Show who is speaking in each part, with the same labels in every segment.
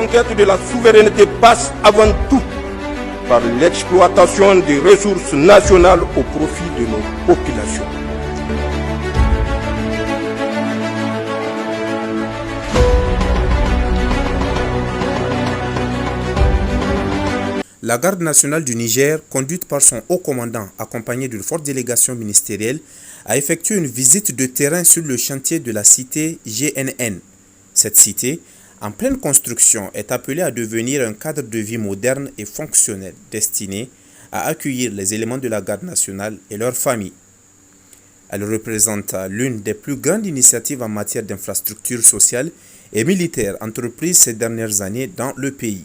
Speaker 1: conquête de la souveraineté passe avant tout par l'exploitation des ressources nationales au profit de nos populations.
Speaker 2: La garde nationale du Niger, conduite par son haut commandant, accompagné d'une forte délégation ministérielle, a effectué une visite de terrain sur le chantier de la cité GNN. Cette cité, en pleine construction, est appelée à devenir un cadre de vie moderne et fonctionnel, destiné à accueillir les éléments de la garde nationale et leurs familles. Elle représente l'une des plus grandes initiatives en matière d'infrastructures sociales et militaires entreprises ces dernières années dans le pays.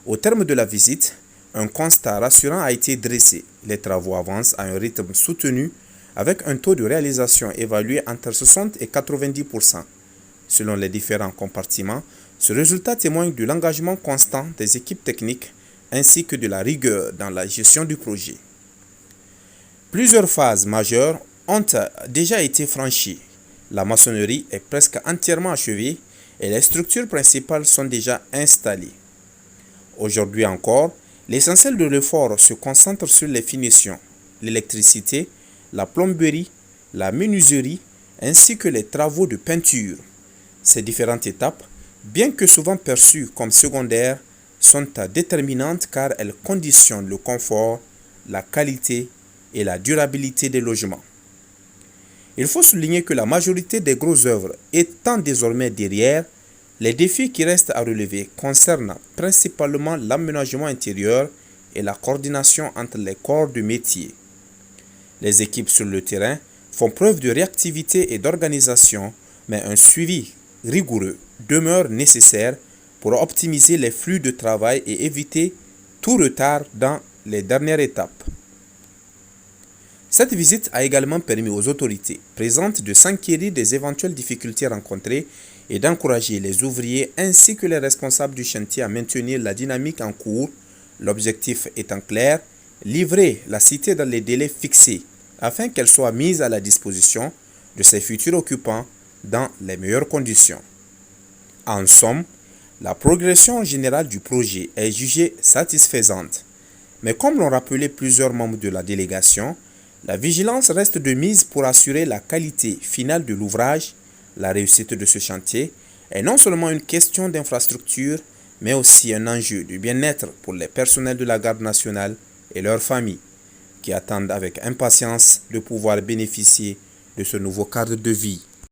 Speaker 2: Au terme de la visite, un constat rassurant a été dressé. Les travaux avancent à un rythme soutenu avec un taux de réalisation évalué entre 60 et 90%. Selon les différents compartiments, ce résultat témoigne de l'engagement constant des équipes techniques ainsi que de la rigueur dans la gestion du projet. Plusieurs phases majeures ont déjà été franchies. La maçonnerie est presque entièrement achevée et les structures principales sont déjà installées. Aujourd'hui encore, l'essentiel de l'effort se concentre sur les finitions, l'électricité, la plomberie, la menuiserie, ainsi que les travaux de peinture. Ces différentes étapes, bien que souvent perçues comme secondaires, sont déterminantes car elles conditionnent le confort, la qualité et la durabilité des logements. Il faut souligner que la majorité des grosses œuvres étant désormais derrière, les défis qui restent à relever concernent principalement l'aménagement intérieur et la coordination entre les corps de métier. Les équipes sur le terrain font preuve de réactivité et d'organisation, mais un suivi rigoureux demeure nécessaire pour optimiser les flux de travail et éviter tout retard dans les dernières étapes. Cette visite a également permis aux autorités présentes de s'enquérir des éventuelles difficultés rencontrées et d'encourager les ouvriers ainsi que les responsables du chantier à maintenir la dynamique en cours, l'objectif étant clair, livrer la cité dans les délais fixés afin qu'elle soit mise à la disposition de ses futurs occupants dans les meilleures conditions. En somme, la progression générale du projet est jugée satisfaisante. Mais comme l'ont rappelé plusieurs membres de la délégation, la vigilance reste de mise pour assurer la qualité finale de l'ouvrage. La réussite de ce chantier est non seulement une question d'infrastructure, mais aussi un enjeu de bien-être pour les personnels de la garde nationale et leurs familles, qui attendent avec impatience de pouvoir bénéficier de ce nouveau cadre de vie.